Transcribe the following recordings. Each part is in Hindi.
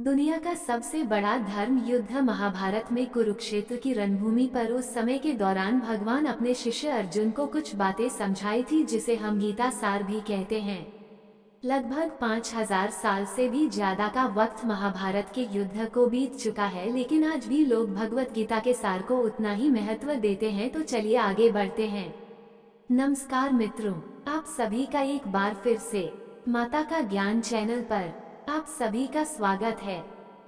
दुनिया का सबसे बड़ा धर्म युद्ध महाभारत में कुरुक्षेत्र की रणभूमि पर उस समय के दौरान भगवान अपने शिष्य अर्जुन को कुछ बातें समझाई थी, जिसे हम गीता सार भी कहते हैं। लगभग 5000 साल से भी ज्यादा का वक्त महाभारत के युद्ध को बीत चुका है, लेकिन आज भी लोग भगवत गीता के सार को उतना ही महत्व देते हैं। तो चलिए आगे बढ़ते हैं। नमस्कार मित्रों, आप सभी का एक बार फिर से माता का ज्ञान चैनल पर आप सभी का स्वागत है।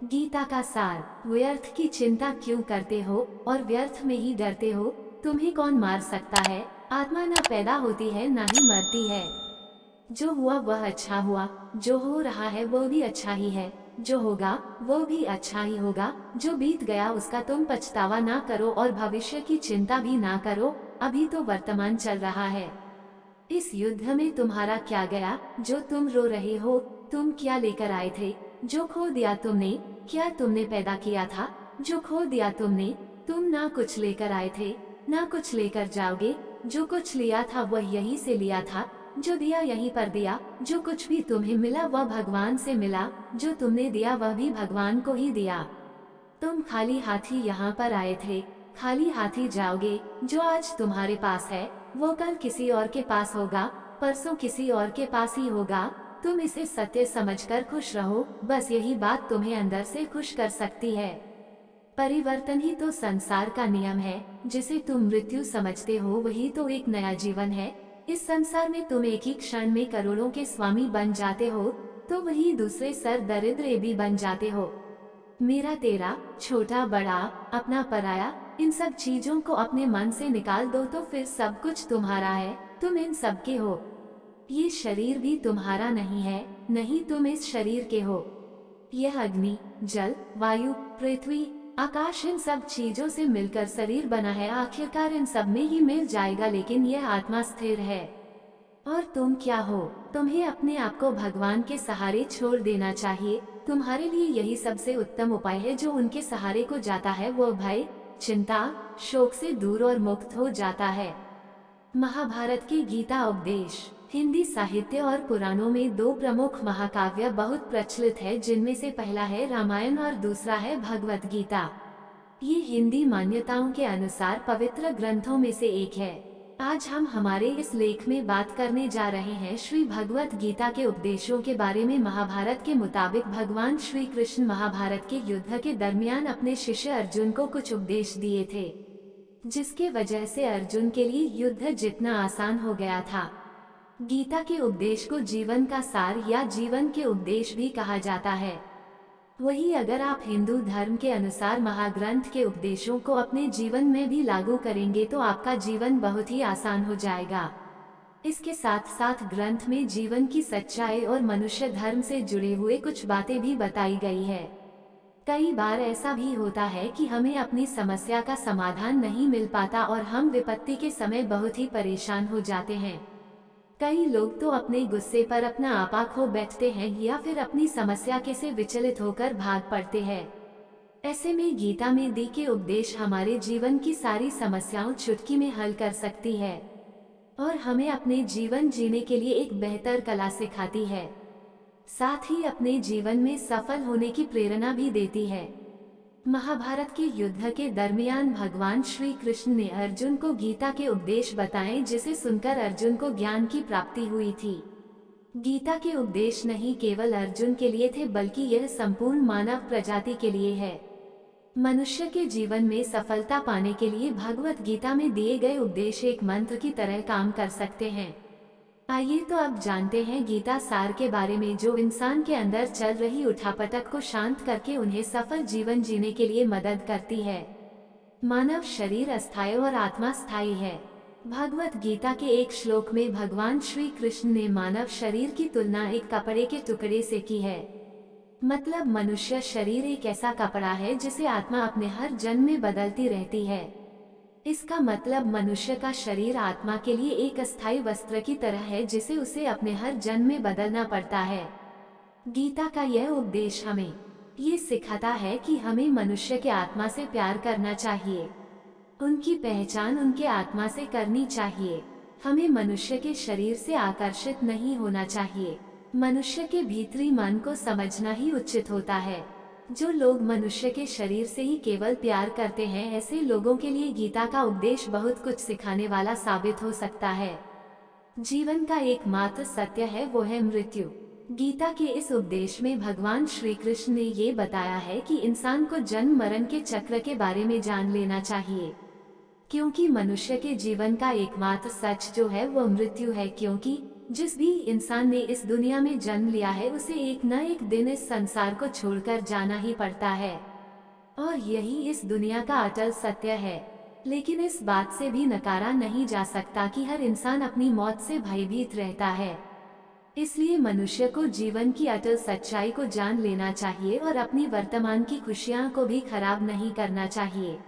गीता का सार। व्यर्थ की चिंता क्यों करते हो और व्यर्थ में ही डरते हो? तुम्हें कौन मार सकता है? आत्मा न पैदा होती है न ही मरती है। जो हुआ वह अच्छा हुआ, जो हो रहा है वो भी अच्छा ही है, जो होगा वो भी अच्छा ही होगा। जो बीत गया उसका तुम पछतावा ना करो और भविष्य की चिंता भी ना करो, अभी तो वर्तमान चल रहा है। इस युद्ध में तुम्हारा क्या गया जो तुम रो रहे हो? तुम क्या लेकर आए थे? जो खो दिया तुमने, क्या तुमने पैदा किया था? जो खो दिया तुमने, तुम ना कुछ लेकर आए थे, ना कुछ लेकर जाओगे। जो कुछ लिया था वह यहीं से लिया था, जो दिया यहीं पर दिया। जो कुछ भी तुम्हें मिला वह भगवान से मिला, जो तुमने दिया वह भी भगवान को ही दिया। तुम खाली हाथी यहाँ पर आए थे, खाली हाथी जाओगे। जो आज तुम्हारे पास है वो कल किसी और के पास होगा, परसों किसी और के पास ही होगा। तुम इसे सत्य समझकर खुश रहो, बस यही बात तुम्हें अंदर से खुश कर सकती है। परिवर्तन ही तो संसार का नियम है। जिसे तुम मृत्यु समझते हो वही तो एक नया जीवन है। इस संसार में तुम एक ही क्षण में करोड़ों के स्वामी बन जाते हो, तो वही दूसरे सर दरिद्र भी बन जाते हो। मेरा तेरा, छोटा बड़ा, अपना पराया, इन सब चीजों को अपने मन से निकाल दो तो फिर सब कुछ तुम्हारा है। तुम इन सब के हो। ये शरीर भी तुम्हारा नहीं है, नहीं तुम इस शरीर के हो। यह अग्नि, जल, वायु, पृथ्वी, आकाश, इन सब चीजों से मिलकर शरीर बना है। आखिरकार इन सब में ही मिल जाएगा, लेकिन यह आत्मा स्थिर है। और तुम क्या हो? तुम्हें अपने आप को भगवान के सहारे छोड़ देना चाहिए। तुम्हारे लिए यही सबसे उत्तम उपाय है। जो उनके सहारे को जाता है वो भय, चिंता, शोक से दूर और मुक्त हो जाता है। महाभारत की गीता उपदेश। हिंदी साहित्य और पुराणों में दो प्रमुख महाकाव्य बहुत प्रचलित है, जिनमें से पहला है रामायण और दूसरा है भगवत गीता। ये हिंदी मान्यताओं के अनुसार पवित्र ग्रंथों में से एक है। आज हम हमारे इस लेख में बात करने जा रहे हैं श्री भगवत गीता के उपदेशों के बारे में। महाभारत के मुताबिक भगवान श्री कृष्ण महाभारत के युद्ध के दरमियान अपने शिष्य अर्जुन को कुछ उपदेश दिए थे, जिसके वजह से अर्जुन के लिए युद्ध जितना आसान हो गया था। गीता के उपदेश को जीवन का सार या जीवन के उपदेश भी कहा जाता है। वही अगर आप हिंदू धर्म के अनुसार महाग्रंथ के उपदेशों को अपने जीवन में भी लागू करेंगे तो आपका जीवन बहुत ही आसान हो जाएगा। इसके साथ साथ ग्रंथ में जीवन की सच्चाई और मनुष्य धर्म से जुड़े हुए कुछ बातें भी बताई गई है। कई बार ऐसा भी होता है कि हमें अपनी समस्या का समाधान नहीं मिल पाता और हम विपत्ति के समय बहुत ही परेशान हो जाते हैं। कई लोग तो अपने गुस्से पर अपना आपा खो बैठते हैं या फिर अपनी समस्या के से विचलित होकर भाग पड़ते हैं। ऐसे में गीता में दी के उपदेश हमारे जीवन की सारी समस्याओं चुटकी में हल कर सकती है और हमें अपने जीवन जीने के लिए एक बेहतर कला सिखाती है। साथ ही अपने जीवन में सफल होने की प्रेरणा भी देती है। महाभारत के युद्ध के दरमियान भगवान श्री कृष्ण ने अर्जुन को गीता के उपदेश बताए, जिसे सुनकर अर्जुन को ज्ञान की प्राप्ति हुई थी। गीता के उपदेश नहीं केवल अर्जुन के लिए थे, बल्कि यह संपूर्ण मानव प्रजाति के लिए है। मनुष्य के जीवन में सफलता पाने के लिए भगवत गीता में दिए गए उपदेश एक मंत्र की तरह काम कर सकते हैं। आइए तो अब जानते हैं गीता सार के बारे में, जो इंसान के अंदर चल रही उठापटक को शांत करके उन्हें सफल जीवन जीने के लिए मदद करती है। मानव शरीर अस्थायी और आत्मा स्थायी है। भगवत गीता के एक श्लोक में भगवान श्री कृष्ण ने मानव शरीर की तुलना एक कपड़े के टुकड़े से की है। मतलब मनुष्य शरीर एक ऐसा कपड़ा है जिसे आत्मा अपने हर जन्म में बदलती रहती है। इसका मतलब मनुष्य का शरीर आत्मा के लिए एक अस्थायी वस्त्र की तरह है, जिसे उसे अपने हर जन्म में बदलना पड़ता है। गीता का यह उपदेश हमें ये सिखाता है कि हमें मनुष्य के आत्मा से प्यार करना चाहिए। उनकी पहचान उनके आत्मा से करनी चाहिए। हमें मनुष्य के शरीर से आकर्षित नहीं होना चाहिए। मनुष्य के भीतरी मन को समझना ही उचित होता है। जो लोग मनुष्य के शरीर से ही केवल प्यार करते हैं, ऐसे लोगों के लिए गीता का उपदेश बहुत कुछ सिखाने वाला साबित हो सकता है। जीवन का एकमात्र सत्य है वो है मृत्यु। गीता के इस उपदेश में भगवान श्री कृष्ण ने ये बताया है कि इंसान को जन्म मरण के चक्र के बारे में जान लेना चाहिए, क्योंकि मनुष्य के जीवन का एकमात्र सच जो है वो मृत्यु है। क्योंकि जिस भी इंसान ने इस दुनिया में जन्म लिया है उसे एक न एक दिन इस संसार को छोड़कर जाना ही पड़ता है, और यही इस दुनिया का अटल सत्य है। लेकिन इस बात से भी नकारा नहीं जा सकता कि हर इंसान अपनी मौत से भयभीत रहता है। इसलिए मनुष्य को जीवन की अटल सच्चाई को जान लेना चाहिए और अपनी वर्तमान की खुशियां को भी खराब नहीं करना चाहिए।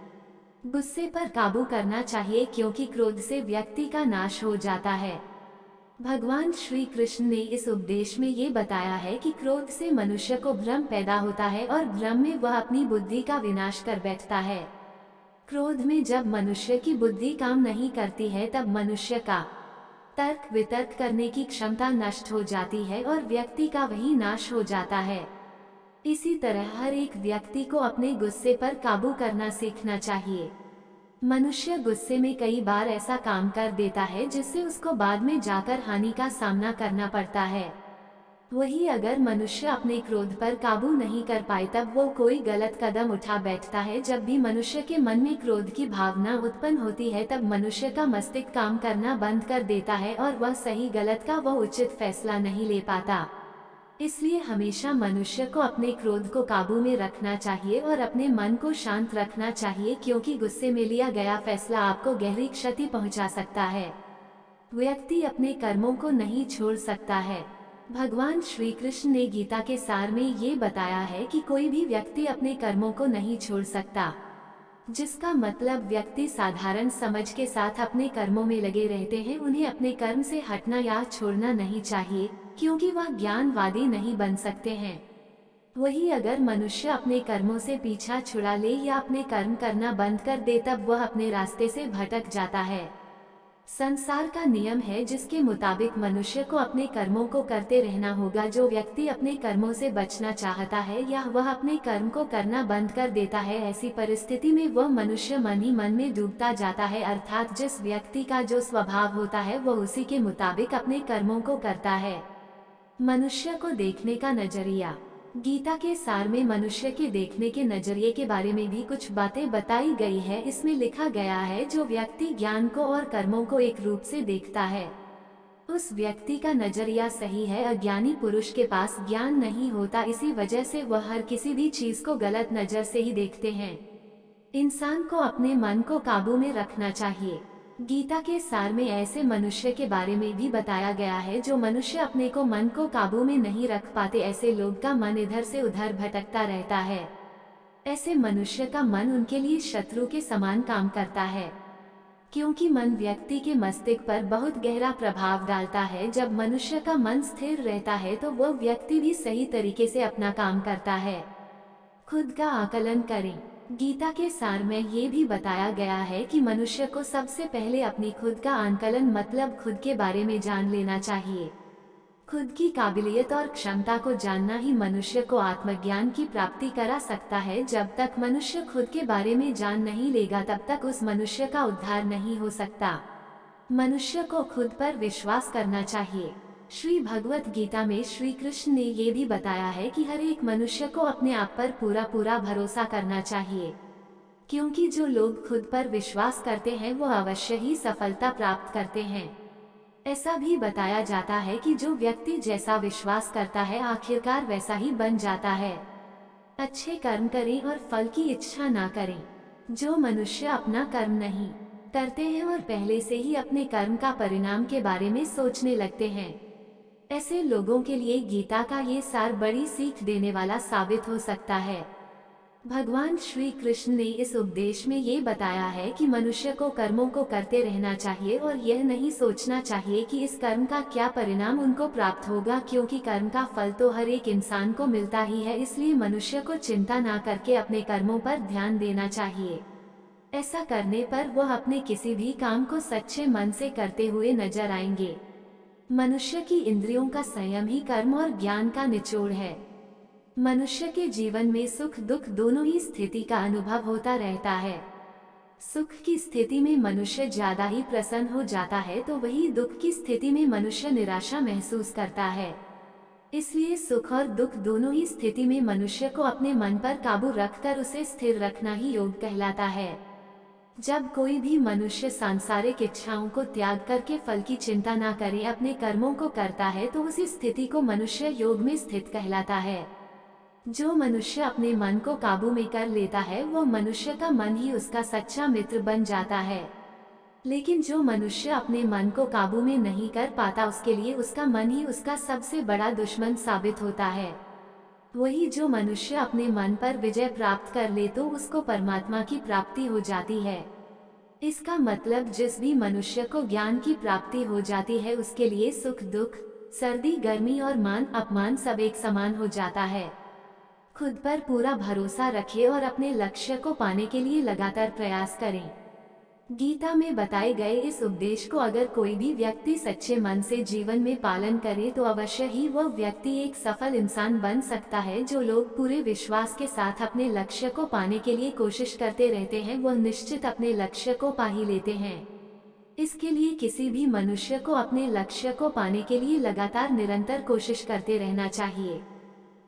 गुस्से पर काबू करना चाहिए, क्योंकि क्रोध से व्यक्ति का नाश हो जाता है। भगवान श्री कृष्ण ने इस उपदेश में ये बताया है कि क्रोध से मनुष्य को भ्रम पैदा होता है और भ्रम में वह अपनी बुद्धि का विनाश कर बैठता है। क्रोध में जब मनुष्य की बुद्धि काम नहीं करती है तब मनुष्य का तर्क वितर्क करने की क्षमता नष्ट हो जाती है और व्यक्ति का वही नाश हो जाता है। इसी तरह हर एक व्यक्ति को अपने गुस्से पर काबू करना सीखना चाहिए। मनुष्य गुस्से में कई बार ऐसा काम कर देता है जिससे उसको बाद में जाकर हानि का सामना करना पड़ता है। वही अगर मनुष्य अपने क्रोध पर काबू नहीं कर पाए तब वो कोई गलत कदम उठा बैठता है। जब भी मनुष्य के मन में क्रोध की भावना उत्पन्न होती है तब मनुष्य का मस्तिष्क काम करना बंद कर देता है और वह सही गलत का वह उचित फैसला नहीं ले पाता। इसलिए हमेशा मनुष्य को अपने क्रोध को काबू में रखना चाहिए और अपने मन को शांत रखना चाहिए, क्योंकि गुस्से में लिया गया फैसला आपको गहरी क्षति पहुंचा सकता है। व्यक्ति अपने कर्मों को नहीं छोड़ सकता है। भगवान श्री कृष्ण ने गीता के सार में ये बताया है कि कोई भी व्यक्ति अपने कर्मों को नहीं छोड़ सकता, जिसका मतलब व्यक्ति साधारण समझ के साथ अपने कर्मों में लगे रहते हैं। उन्हें अपने कर्म से हटना या छोड़ना नहीं चाहिए, क्योंकि वह ज्ञानवादी नहीं बन सकते हैं। वही अगर मनुष्य अपने कर्मों से पीछा छुड़ा ले या अपने कर्म करना बंद कर दे तब वह अपने रास्ते से भटक जाता है। संसार का नियम है जिसके मुताबिक मनुष्य को अपने कर्मों को करते रहना होगा। जो व्यक्ति अपने कर्मों से बचना चाहता है या वह अपने कर्म को करना बंद कर देता है, ऐसी परिस्थिति में वह मनुष्य मन ही मन में डूबता जाता है। अर्थात जिस व्यक्ति का जो स्वभाव होता है वह उसी के मुताबिक अपने कर्मों को करता है। मनुष्य को देखने का नजरिया। गीता के सार में मनुष्य के देखने के नजरिए के बारे में भी कुछ बातें बताई गई है। इसमें लिखा गया है, जो व्यक्ति ज्ञान को और कर्मों को एक रूप से देखता है उस व्यक्ति का नजरिया सही है। अज्ञानी पुरुष के पास ज्ञान नहीं होता, इसी वजह से वह हर किसी भी चीज को गलत नजर से ही देखते हैं। इंसान को अपने मन को काबू में रखना चाहिए। गीता के सार में ऐसे मनुष्य के बारे में भी बताया गया है जो मनुष्य अपने को मन को काबू में नहीं रख पाते। ऐसे लोग का मन इधर से उधर भटकता रहता है। ऐसे मनुष्य का मन उनके लिए शत्रु के समान काम करता है, क्योंकि मन व्यक्ति के मस्तिष्क पर बहुत गहरा प्रभाव डालता है। जब मनुष्य का मन स्थिर रहता है तो वह व्यक्ति भी सही तरीके से अपना काम करता है। खुद का आकलन करें। गीता के सार में ये भी बताया गया है कि मनुष्य को सबसे पहले अपनी खुद का आकलन मतलब खुद के बारे में जान लेना चाहिए। खुद की काबिलियत और क्षमता को जानना ही मनुष्य को आत्मज्ञान की प्राप्ति करा सकता है। जब तक मनुष्य खुद के बारे में जान नहीं लेगा तब तक उस मनुष्य का उद्धार नहीं हो सकता। मनुष्य को खुद पर विश्वास करना चाहिए। श्री भगवत गीता में श्री कृष्ण ने ये भी बताया है कि हर एक मनुष्य को अपने आप पर पूरा पूरा भरोसा करना चाहिए, क्योंकि जो लोग खुद पर विश्वास करते हैं वो अवश्य ही सफलता प्राप्त करते हैं। ऐसा भी बताया जाता है कि जो व्यक्ति जैसा विश्वास करता है आखिरकार वैसा ही बन जाता है। अच्छे कर्म करें और फल की इच्छा ना करें। जो मनुष्य अपना कर्म नहीं करते हैं और पहले से ही अपने कर्म का परिणाम के बारे में सोचने लगते हैं, ऐसे लोगों के लिए गीता का ये सार बड़ी सीख देने वाला साबित हो सकता है। भगवान श्री कृष्ण ने इस उपदेश में ये बताया है कि मनुष्य को कर्मों को करते रहना चाहिए और यह नहीं सोचना चाहिए कि इस कर्म का क्या परिणाम उनको प्राप्त होगा, क्योंकि कर्म का फल तो हर एक इंसान को मिलता ही है। इसलिए मनुष्य को चिंता ना करके अपने कर्मों पर ध्यान देना चाहिए। ऐसा करने पर वह अपने किसी भी काम को सच्चे मन से करते हुए नजर आएंगे। मनुष्य की इंद्रियों का संयम ही कर्म और ज्ञान का निचोड़ है। मनुष्य के जीवन में सुख दुख दोनों ही स्थिति का अनुभव होता रहता है। सुख की स्थिति में मनुष्य ज्यादा ही प्रसन्न हो जाता है तो वही दुख की स्थिति में मनुष्य निराशा महसूस करता है। इसलिए सुख और दुख दोनों ही स्थिति में मनुष्य को अपने मन पर काबू रखकर उसे स्थिर रखना ही योग कहलाता है। जब कोई भी मनुष्य सांसारिक इच्छाओं को त्याग करके फल की चिंता ना करे अपने कर्मों को करता है तो उसी स्थिति को मनुष्य योग में स्थित कहलाता है। जो मनुष्य अपने मन को काबू में कर लेता है वो मनुष्य का मन ही उसका सच्चा मित्र बन जाता है। लेकिन जो मनुष्य अपने मन को काबू में नहीं कर पाता उसके लिए उसका मन ही उसका सबसे बड़ा दुश्मन साबित होता है। वही जो मनुष्य अपने मन पर विजय प्राप्त कर ले तो उसको परमात्मा की प्राप्ति हो जाती है। इसका मतलब जिस भी मनुष्य को ज्ञान की प्राप्ति हो जाती है उसके लिए सुख दुख, सर्दी गर्मी और मान अपमान सब एक समान हो जाता है। खुद पर पूरा भरोसा रखें और अपने लक्ष्य को पाने के लिए लगातार प्रयास करें। गीता में बताए गए इस उपदेश को अगर कोई भी व्यक्ति सच्चे मन से जीवन में पालन करे तो अवश्य ही वह व्यक्ति एक सफल इंसान बन सकता है। जो लोग पूरे विश्वास के साथ अपने लक्ष्य को पाने के लिए कोशिश करते रहते हैं वह निश्चित अपने लक्ष्य को पा ही लेते हैं। इसके लिए किसी भी मनुष्य को अपने लक्ष्य को पाने के लिए लगातार निरंतर कोशिश करते रहना चाहिए।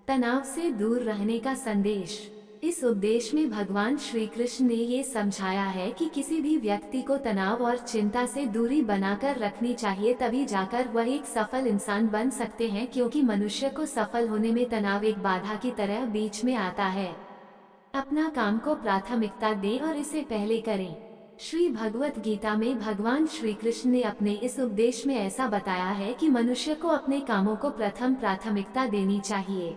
तनाव से दूर रहने का संदेश। इस उपदेश में भगवान श्री कृष्ण ने ये समझाया है कि किसी भी व्यक्ति को तनाव और चिंता से दूरी बनाकर रखनी चाहिए, तभी जाकर वह एक सफल इंसान बन सकते हैं, क्योंकि मनुष्य को सफल होने में तनाव एक बाधा की तरह बीच में आता है। अपना काम को प्राथमिकता दें और इसे पहले करें। श्री भगवत गीता में भगवान श्री कृष्ण ने अपने इस उपदेश में ऐसा बताया है कि मनुष्य को अपने कामों को प्रथम प्राथमिकता देनी चाहिए।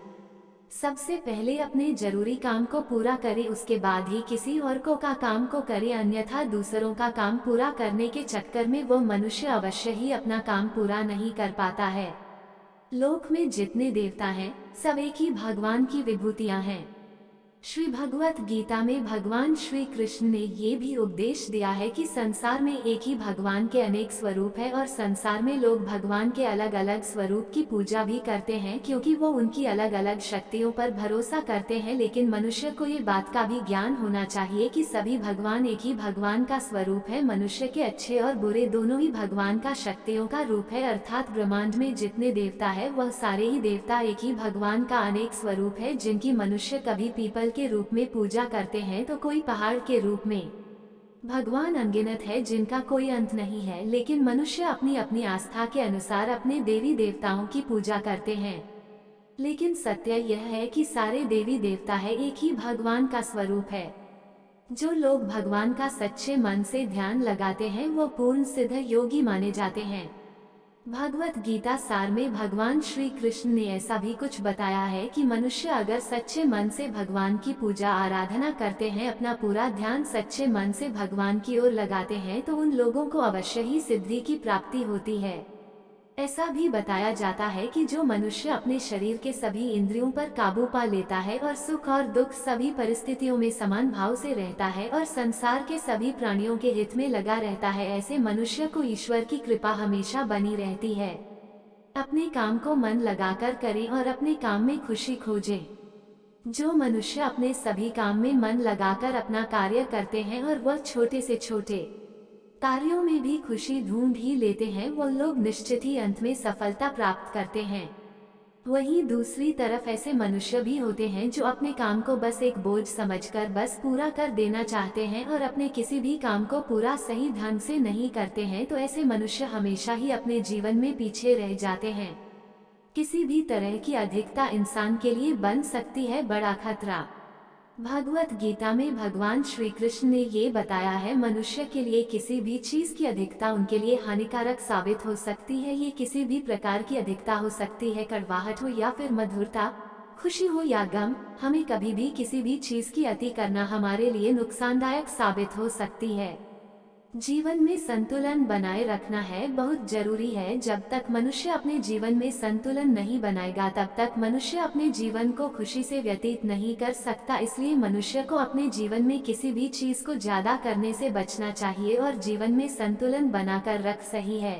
सबसे पहले अपने जरूरी काम को पूरा करे, उसके बाद ही किसी और का काम को करे, अन्यथा दूसरों का काम पूरा करने के चक्कर में वो मनुष्य अवश्य ही अपना काम पूरा नहीं कर पाता है। लोक में जितने देवता हैं सब एक ही भगवान की विभूतियां हैं। श्री भगवत गीता में भगवान श्री कृष्ण ने ये भी उपदेश दिया है कि संसार में एक ही भगवान के अनेक स्वरूप है और संसार में लोग भगवान के अलग अलग स्वरूप की पूजा भी करते हैं, क्योंकि वो उनकी अलग अलग शक्तियों पर भरोसा करते हैं। लेकिन मनुष्य को ये बात का भी ज्ञान होना चाहिए कि सभी भगवान एक ही भगवान का स्वरूप है। मनुष्य के अच्छे और बुरे दोनों ही भगवान का शक्तियों का रूप है, अर्थात ब्रह्मांड में जितने देवता है वह सारे ही देवता एक ही भगवान का अनेक स्वरूप है, जिनकी मनुष्य कभी पीपल के रूप में पूजा करते हैं तो कोई पहाड़ के रूप में। भगवान अनगिनत है जिनका कोई अंत नहीं है, लेकिन मनुष्य अपनी अपनी आस्था के अनुसार अपने देवी देवताओं की पूजा करते हैं। लेकिन सत्य यह है कि सारे देवी देवता है एक ही भगवान का स्वरूप है। जो लोग भगवान का सच्चे मन से ध्यान लगाते हैं वो पूर्ण सिद्ध योगी माने जाते हैं। भगवत गीता सार में भगवान श्री कृष्ण ने ऐसा भी कुछ बताया है कि मनुष्य अगर सच्चे मन से भगवान की पूजा आराधना करते हैं, अपना पूरा ध्यान सच्चे मन से भगवान की ओर लगाते हैं, तो उन लोगों को अवश्य ही सिद्धि की प्राप्ति होती है। ऐसा भी बताया जाता है कि जो मनुष्य अपने शरीर के सभी इंद्रियों पर काबू पा लेता है और सुख और दुख सभी परिस्थितियों में समान भाव से रहता है और संसार के सभी प्राणियों के हित में लगा रहता है, ऐसे मनुष्य को ईश्वर की कृपा हमेशा बनी रहती है। अपने काम को मन लगाकर करें और अपने काम में खुशी खोजें। जो मनुष्य अपने सभी काम में मन लगाकर अपना कार्य करते हैं और वह छोटे से छोटे कार्यों में भी खुशी ढूंढ ही लेते हैं, वो लोग निश्चित ही अंत में सफलता प्राप्त करते हैं। वहीं दूसरी तरफ ऐसे मनुष्य भी होते हैं जो अपने काम को बस एक बोझ समझकर बस पूरा कर देना चाहते हैं और अपने किसी भी काम को पूरा सही ढंग से नहीं करते हैं, तो ऐसे मनुष्य हमेशा ही अपने जीवन में पीछे रह जाते हैं। किसी भी तरह की अधिकता इंसान के लिए बन सकती है बड़ा खतरा। भगवत गीता में भगवान श्री कृष्ण ने ये बताया है, मनुष्य के लिए किसी भी चीज की अधिकता उनके लिए हानिकारक साबित हो सकती है। ये किसी भी प्रकार की अधिकता हो सकती है, कड़वाहट हो या फिर मधुरता, खुशी हो या गम। हमें कभी भी किसी भी चीज की अति करना हमारे लिए नुकसानदायक साबित हो सकती है। जीवन में संतुलन बनाए रखना है बहुत जरूरी है। जब तक मनुष्य अपने जीवन में संतुलन नहीं बनाएगा तब तक मनुष्य अपने जीवन को खुशी से व्यतीत नहीं कर सकता। इसलिए मनुष्य को अपने जीवन में किसी भी चीज को ज्यादा करने से बचना चाहिए और जीवन में संतुलन बनाकर रख सही है।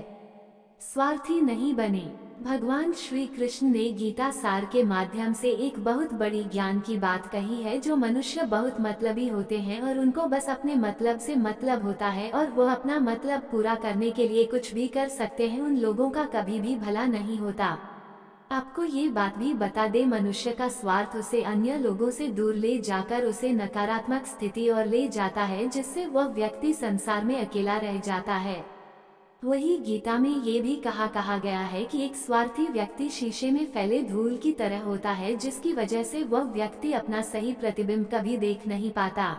स्वार्थी नहीं बने। भगवान श्री कृष्ण ने गीता सार के माध्यम से एक बहुत बड़ी ज्ञान की बात कही है। जो मनुष्य बहुत मतलबी होते हैं और उनको बस अपने मतलब से मतलब होता है और वो अपना मतलब पूरा करने के लिए कुछ भी कर सकते हैं, उन लोगों का कभी भी भला नहीं होता। आपको ये बात भी बता दे, मनुष्य का स्वार्थ उसे अन्य लोगों से दूर ले जाकर उसे नकारात्मक स्थिति और ले जाता है, जिससे वह व्यक्ति संसार में अकेला रह जाता है। वही गीता में ये भी कहा गया है कि एक स्वार्थी व्यक्ति शीशे में फैले धूल की तरह होता है, जिसकी वजह से वह व्यक्ति अपना सही प्रतिबिंब कभी देख नहीं पाता।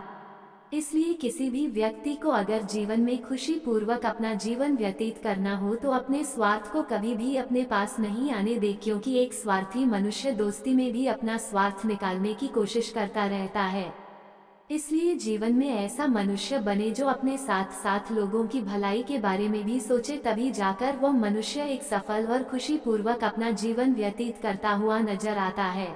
इसलिए किसी भी व्यक्ति को अगर जीवन में खुशी पूर्वक अपना जीवन व्यतीत करना हो तो अपने स्वार्थ को कभी भी अपने पास नहीं आने दे, क्योंकि एक स्वार्थी मनुष्य दोस्ती में भी अपना स्वार्थ निकालने की कोशिश करता रहता है। इसलिए जीवन में ऐसा मनुष्य बने जो अपने साथ साथ लोगों की भलाई के बारे में भी सोचे, तभी जाकर वो मनुष्य एक सफल और खुशी पूर्वक अपना जीवन व्यतीत करता हुआ नजर आता है।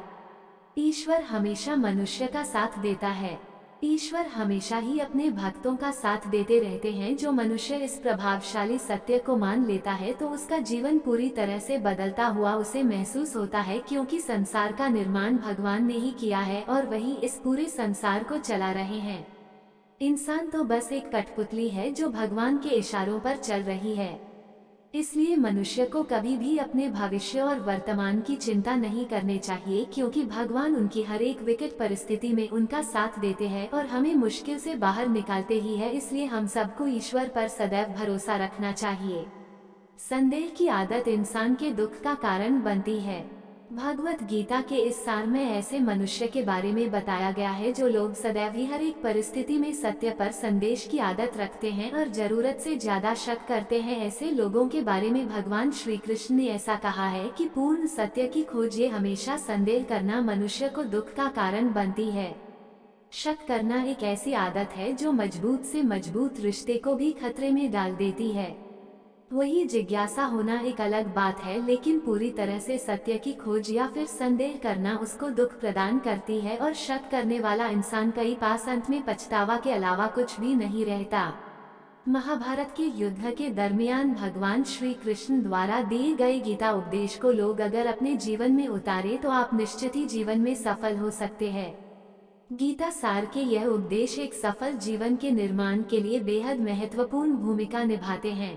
ईश्वर हमेशा मनुष्य का साथ देता है। ईश्वर हमेशा ही अपने भक्तों का साथ देते रहते हैं। जो मनुष्य इस प्रभावशाली सत्य को मान लेता है तो उसका जीवन पूरी तरह से बदलता हुआ उसे महसूस होता है, क्योंकि संसार का निर्माण भगवान ने ही किया है और वही इस पूरे संसार को चला रहे हैं। इंसान तो बस एक कठपुतली है जो भगवान के इशारों पर चल रही है। इसलिए मनुष्य को कभी भी अपने भविष्य और वर्तमान की चिंता नहीं करनी चाहिए, क्योंकि भगवान उनकी हर एक विकट परिस्थिति में उनका साथ देते हैं और हमें मुश्किल से बाहर निकालते ही है। इसलिए हम सबको ईश्वर पर सदैव भरोसा रखना चाहिए। संदेह की आदत इंसान के दुख का कारण बनती है। भगवत गीता के इस सार में ऐसे मनुष्य के बारे में बताया गया है जो लोग सदैव ही हर एक परिस्थिति में सत्य पर संदेश की आदत रखते हैं और जरूरत से ज्यादा शक करते हैं। ऐसे लोगों के बारे में भगवान श्री कृष्ण ने ऐसा कहा है कि पूर्ण सत्य की खोज ये हमेशा संदेह करना मनुष्य को दुख का कारण बनती है। शक करना एक ऐसी आदत है जो मजबूत से मजबूत रिश्ते को भी खतरे में डाल देती है। वही जिज्ञासा होना एक अलग बात है, लेकिन पूरी तरह से सत्य की खोज या फिर संदेह करना उसको दुख प्रदान करती है और शक करने वाला इंसान कई पास अंत में पछतावा के अलावा कुछ भी नहीं रहता। महाभारत के युद्ध के दरमियान भगवान श्री कृष्ण द्वारा दिए गए गीता उपदेश को लोग अगर अपने जीवन में उतारे तो आप निश्चित ही जीवन में सफल हो सकते हैं। गीता सार के यह उपदेश एक सफल जीवन के निर्माण के लिए बेहद महत्वपूर्ण भूमिका निभाते हैं।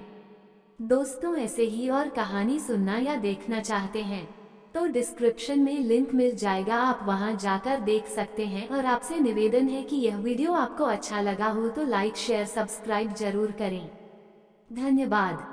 दोस्तों, ऐसे ही और कहानी सुनना या देखना चाहते हैं तो डिस्क्रिप्शन में लिंक मिल जाएगा, आप वहां जाकर देख सकते हैं। और आपसे निवेदन है कि यह वीडियो आपको अच्छा लगा हो तो लाइक शेयर सब्सक्राइब जरूर करें। धन्यवाद।